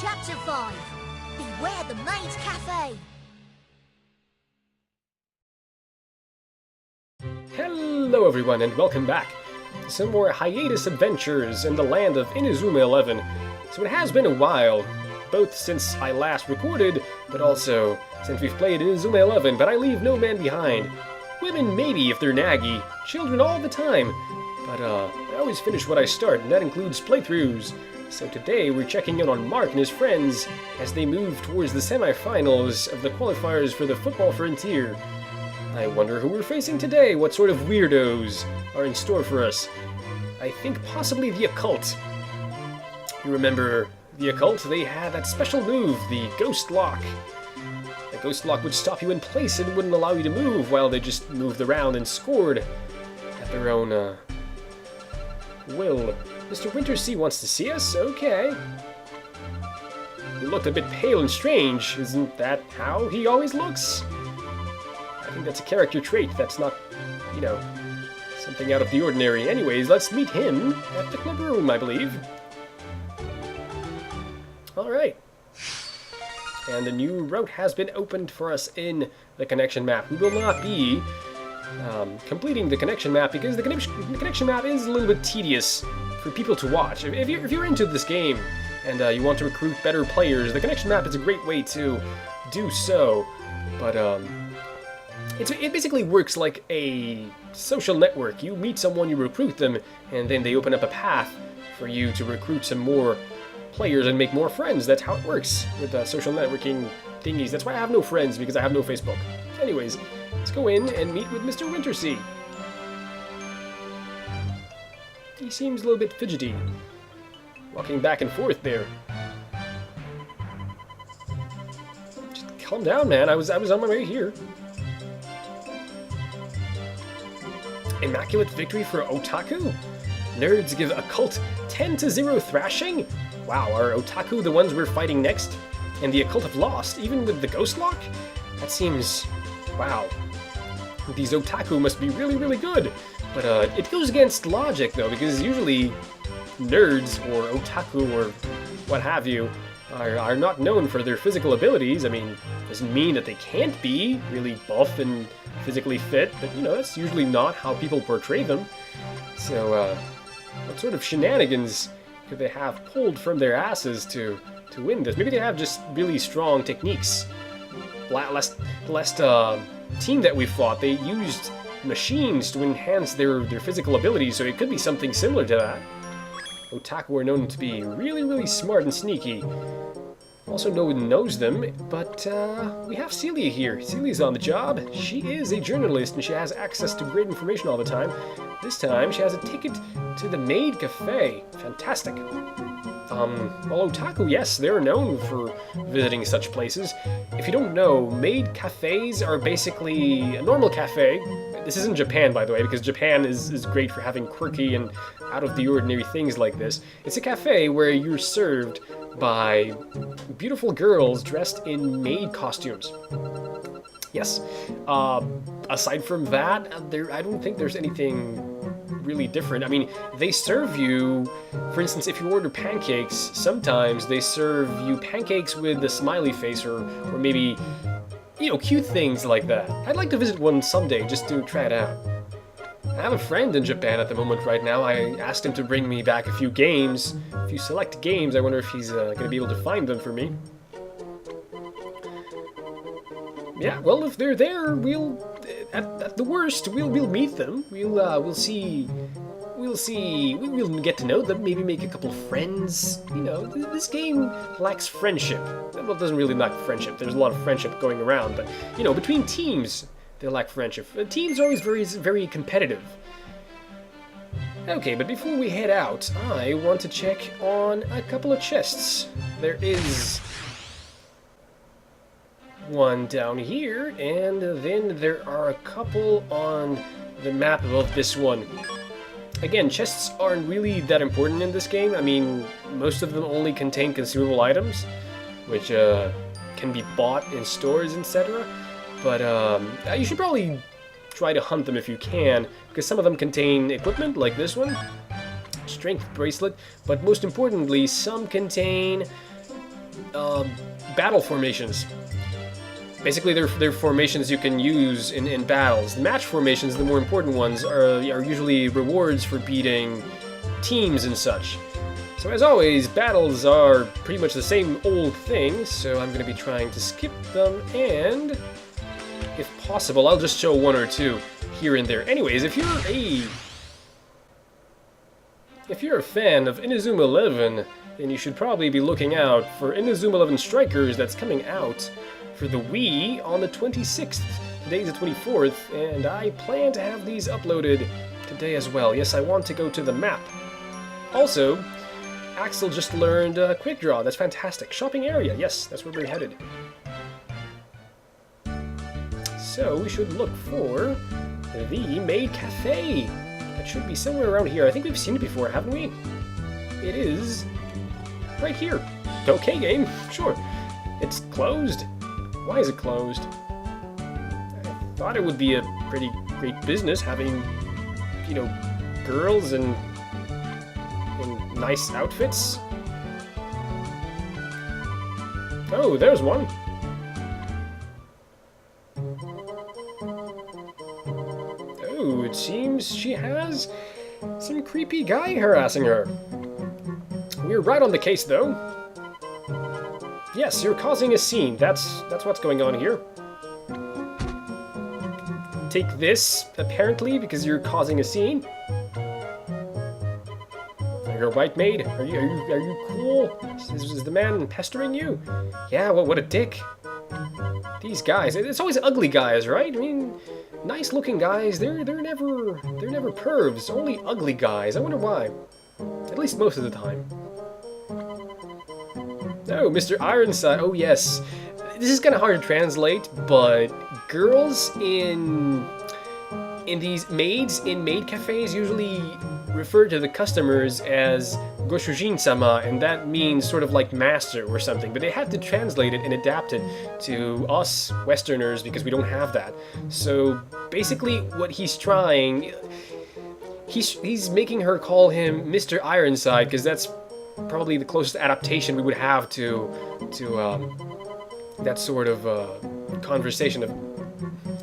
Chapter 5. Beware the Maid's Cafe. Hello everyone and welcome back to some more hiatus adventures in the land of Inazuma 11. So it has been a while, both since I last recorded, but also since we've played Inazuma 11, but I leave no man behind. Women maybe if they're naggy, children all the time, but I always finish what I start, and that includes playthroughs. So today we're checking in on Mark and his friends as they move towards the semi-finals of the qualifiers for the Football Frontier. I wonder who we're facing today, what sort of weirdos are in store for us. I think possibly the Occult. You remember the Occult? They had that special move, the Ghost Lock. The Ghost Lock would stop you in place and wouldn't allow you to move while they just moved around and scored at their own will. Mr. Wintersea wants to see us? Okay. He looked a bit pale and strange. Isn't that how he always looks? I think that's a character trait. That's not, you know, something out of the ordinary. Anyways, let's meet him at the club room, I believe. Alright. And a new route has been opened for us in the connection map. We will not be completing the connection map because the connection map is a little bit tedious for people to watch. If you're into this game and you want to recruit better players, the connection map is a great way to do so. But it basically works like a social network. You meet someone, you recruit them, and then they open up a path for you to recruit some more players and make more friends. That's how it works with social networking thingies. That's why I have no friends, because I have no Facebook. Anyways, let's go in and meet with Mr. Wintersea. He seems a little bit fidgety, walking back and forth there. Just calm down, man. I was on my way here. Immaculate victory for Otaku? Nerds give Occult 10-0 thrashing? Wow, are Otaku the ones we're fighting next? And the Occult have lost, even with the Ghost Lock? That seems... wow. These Otaku must be really, really good. But it goes against logic, though, because usually nerds or Otaku or what have you are not known for their physical abilities. I mean, doesn't mean that they can't be really buff and physically fit, but, you know, that's usually not how people portray them. So, what sort of shenanigans could they have pulled from their asses to win this? Maybe they have just really strong techniques. Last team that we fought, they used machines to enhance their physical abilities, so it could be something similar to that. Otaku are known to be really, really smart and sneaky. Also, no one knows them, but we have Celia here. Celia's on the job. She is a journalist, and she has access to great information all the time. This time, she has a ticket to the Maid Cafe. Fantastic. Well, Otaku, yes, they're known for visiting such places. If you don't know, maid cafes are basically a normal cafe. This isn't Japan, by the way, because Japan is great for having quirky and out-of-the-ordinary things like this. It's a cafe where you're served by beautiful girls dressed in maid costumes. Yes. Aside from that, I don't think there's anything really different. I mean, they serve you, for instance, if you order pancakes, sometimes they serve you pancakes with a smiley face or maybe, you know, cute things like that. I'd like to visit one someday just to try it out. I have a friend in Japan at the moment right now. I asked him to bring me back a few games, a few select games. I wonder if he's going to be able to find them for me. Yeah, well, if they're there, we'll, at the worst, we'll meet them. We'll see, we'll get to know them, maybe make a couple friends. You know, this game lacks friendship. Well, it doesn't really lack friendship. There's a lot of friendship going around, but, you know, between teams, they lack friendship. Teams are always very, very competitive. Okay, but before we head out, I want to check on a couple of chests. There is one down here, and then there are a couple on the map above this one. Again, chests aren't really that important in this game. I mean, most of them only contain consumable items, which can be bought in stores, etc. But you should probably try to hunt them if you can, because some of them contain equipment, like this one. Strength bracelet, but most importantly, some contain battle formations. Basically, they're formations you can use in battles. The match formations, the more important ones, are usually rewards for beating teams and such. So as always, battles are pretty much the same old thing, so I'm going to be trying to skip them, and if possible, I'll just show one or two here and there. Anyways, if you're a fan of Inazuma 11, then you should probably be looking out for Inazuma 11 Strikers that's coming out for the Wii on the 26th. Today's the 24th, and I plan to have these uploaded today as well. Yes, I want to go to the map. Also, Axel just learned Quick Draw. That's fantastic. Shopping area. Yes, that's where we're headed. So we should look for the Maid Cafe. That should be somewhere around here. I think we've seen it before, haven't we? It is right here. Okay, game. Sure. It's closed. Why is it closed? I thought it would be a pretty great business having, you know, girls and nice outfits. Oh, there's one. Oh, it seems she has some creepy guy harassing her. We're right on the case, though. Yes, you're causing a scene. That's what's going on here. Take this, apparently, because you're causing a scene. You're a white maid. Are you cool? Is the man pestering you? Yeah, well, what a dick. These guys, it's always ugly guys, right? I mean, nice looking guys, they're never pervs. Only ugly guys. I wonder why. At least most of the time. Oh, Mr. Ironside. Oh yes. This is kind of hard to translate, but girls in these maids in maid cafes usually refer to the customers as Goshujin-sama, and that means sort of like master or something, but they had to translate it and adapt it to us Westerners because we don't have that. So basically what he's trying, he's making her call him Mr. Ironside because that's probably the closest adaptation we would have to that sort of conversation of,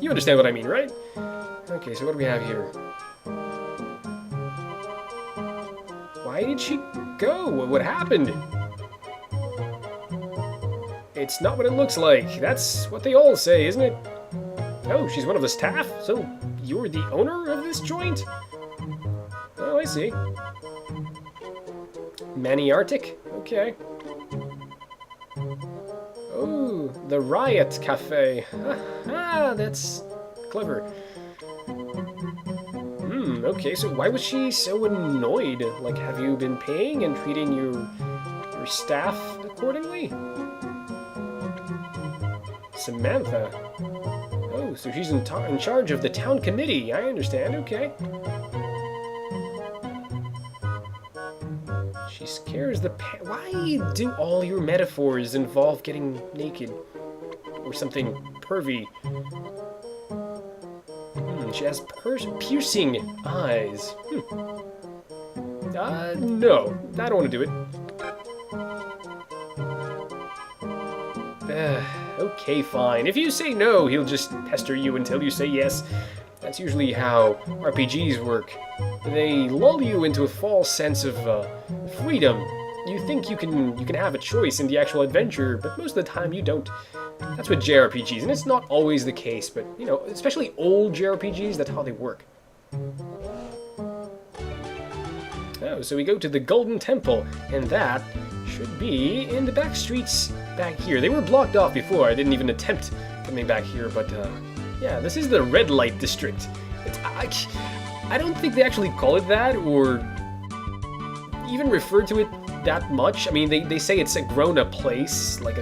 you understand what I mean, right? Okay, so what do we have here? Why did she go? What happened? It's not what it looks like. That's what they all say, isn't it? Oh, she's one of the staff? So you're the owner of this joint? Oh, I see. Manny Arctic? Okay. Oh, the Riot Cafe. Ah, that's clever. Okay, so why was she so annoyed? Like, have you been paying and treating your staff accordingly? Samantha. Oh, so she's in charge of the town committee. I understand, okay. She scares the why do all your metaphors involve getting naked? Or something pervy? She has piercing eyes. No, I don't want to do it. Okay, fine. If you say no, he'll just pester you until you say yes. That's usually how RPGs work. They lull you into a false sense of freedom. You think you can have a choice in the actual adventure, but most of the time you don't. That's with JRPGs, and it's not always the case, but, you know, especially old JRPGs, that's how they work. Oh, so we go to the Golden Temple, and that should be in the back streets back here. They were blocked off before. I didn't even attempt coming back here, but, yeah, this is the Red Light District. I don't think they actually call it that, or even refer to it that much. I mean, they say it's a grown-up place, like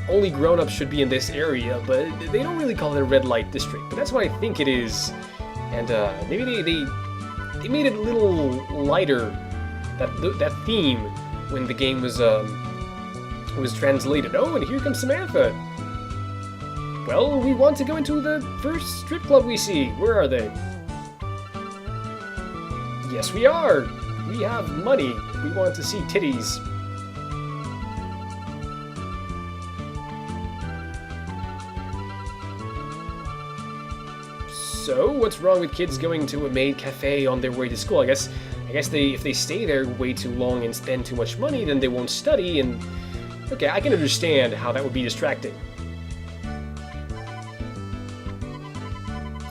only grown-ups should be in this area, but they don't really call it a red light district. But that's what I think it is, and maybe they made it a little lighter, that theme, when the game was translated. Oh, and here comes Samantha. Well, we want to go into the first strip club we see. Where are they? Yes, we are. We have money. We want to see titties. So, what's wrong with kids going to a maid cafe on their way to school? I guess if they stay there way too long and spend too much money, then they won't study, and... Okay, I can understand how that would be distracting.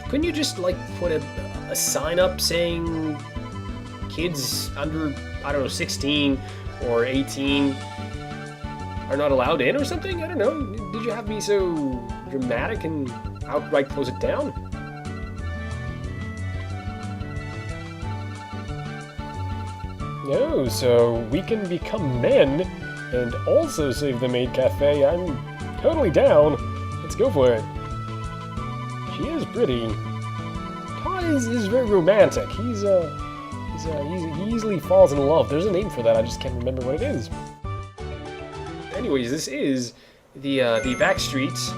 Couldn't you just, like, put a sign up saying kids under, I don't know, 16 or 18 are not allowed in or something? I don't know. Did you have me so dramatic and outright close it down? No, so we can become men and also save the maid cafe. I'm totally down. Let's go for it. She is pretty. Todd is very romantic. He easily falls in love. There's a name for that. I just can't remember what it is. Anyways, this is the back streets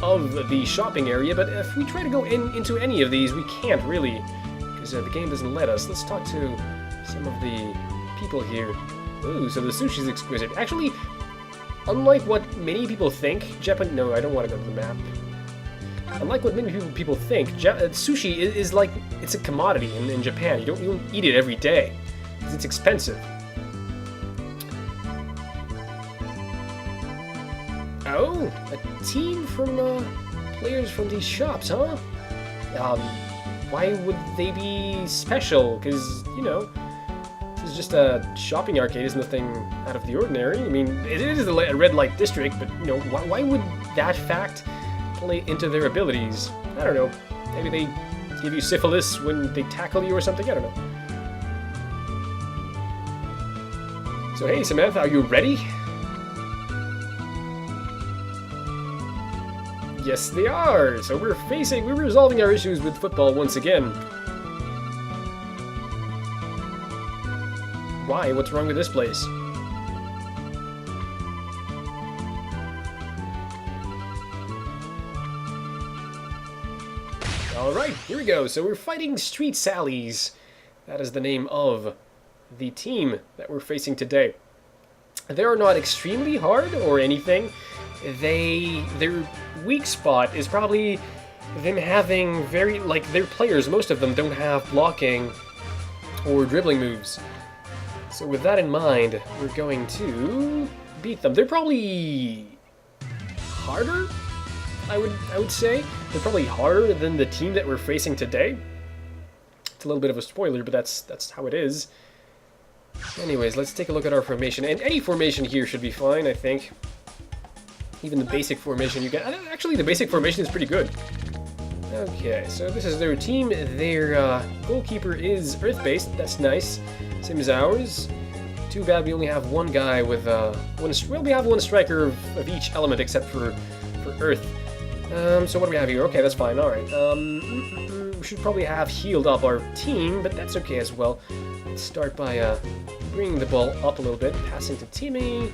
of the shopping area, but if we try to go into any of these, we can't really, because the game doesn't let us. Let's talk to some of the people here. Ooh, so the sushi's exquisite. Actually, unlike what many people think, Japan... No, I don't want to go to the map. Unlike what many people think, sushi is like... It's a commodity in Japan. You don't eat it every day, because it's expensive. Oh, a team from players from these shops, huh? Why would they be special? Because, you know, this is just a shopping arcade. It's nothing out of the ordinary. I mean, it is a red light district, but, you know, why would that fact play into their abilities? I don't know. Maybe they give you syphilis when they tackle you or something? I don't know. So, hey, Samantha, are you ready? Yes, they are! So we're resolving our issues with football once again. Why? What's wrong with this place? Alright, here we go. So we're fighting Street Sallies. That is the name of the team that we're facing today. They are not extremely hard or anything. Their weak spot is probably them having their players, most of them don't have blocking or dribbling moves. So with that in mind, we're going to beat them. They're probably harder, I would say. They're probably harder than the team that we're facing today. It's a little bit of a spoiler, but that's how it is. Anyways, let's take a look at our formation. And any formation here should be fine, I think. Even the basic formation you get. Actually, the basic formation is pretty good. Okay, so this is their team. Their goalkeeper is Earth-based. That's nice. Same as ours. Too bad we only have one guy with we only have one striker of each element except for Earth. So what do we have here? Okay, that's fine. All right. We should probably have healed up our team, but that's okay as well. Let's start by bringing the ball up a little bit, passing to Timmy.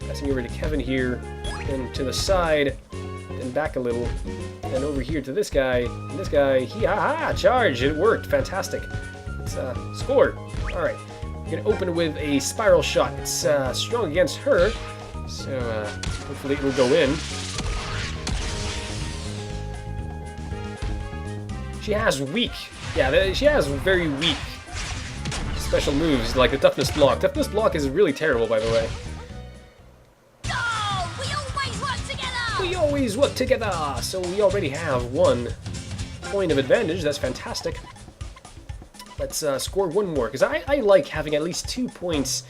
Passing over to Kevin here, then to the side, then back a little, then over here to this guy, and this guy, charge! It worked, fantastic. Let's score. Alright, we're gonna open with a spiral shot. It's strong against her, so hopefully it will go in. She has she has very weak special moves, like the toughness block. Toughness block is really terrible, by the way. We always work together! So we already have 1 point of advantage. That's fantastic. Let's score one more, because I like having at least 2 points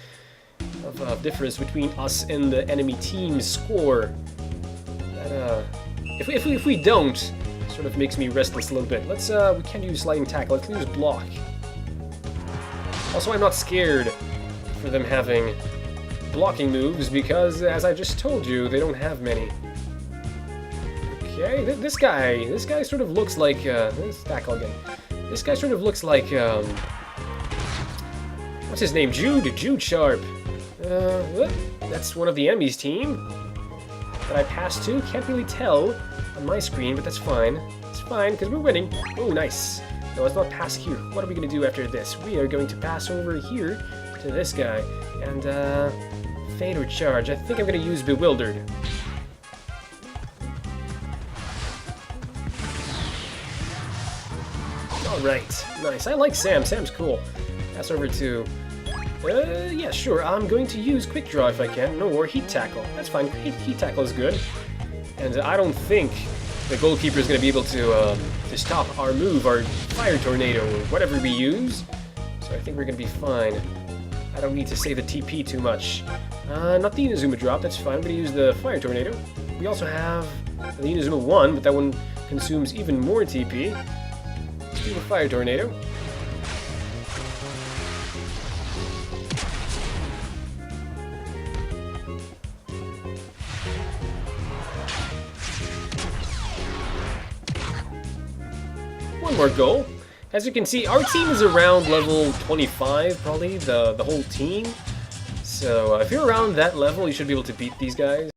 of difference between us and the enemy team's score. That, if we don't, it sort of makes me restless a little bit. Let's we can't use sliding tackle. Let's use block. Also, I'm not scared for them having blocking moves, because as I just told you, they don't have many. Okay, this guy sort of looks like, let's tackle again. This guy sort of looks like, what's his name? Jude Sharp. That's one of the enemies team that I passed to. Can't really tell on my screen, but that's fine. It's fine, because we're winning. Oh, nice. No, let's not pass here. What are we going to do after this? We are going to pass over here to this guy, and, feint or charge. I think I'm going to use Bewildered. Alright, nice. I like Sam. Sam's cool. Pass over to... yeah, sure. I'm going to use Quick Draw if I can. No, or Heat Tackle. That's fine. Heat Tackle is good. And I don't think the goalkeeper is going to be able to stop our move, our Fire Tornado, or whatever we use. So I think we're going to be fine. I don't need to say the TP too much. Not the Inazuma drop, that's fine. I'm going to use the Fire Tornado. We also have the Inazuma 1, but that one consumes even more TP. Let's do the Fire Tornado. One more goal. As you can see, our team is around level 25, probably, the whole team. So if you're around that level, you should be able to beat these guys.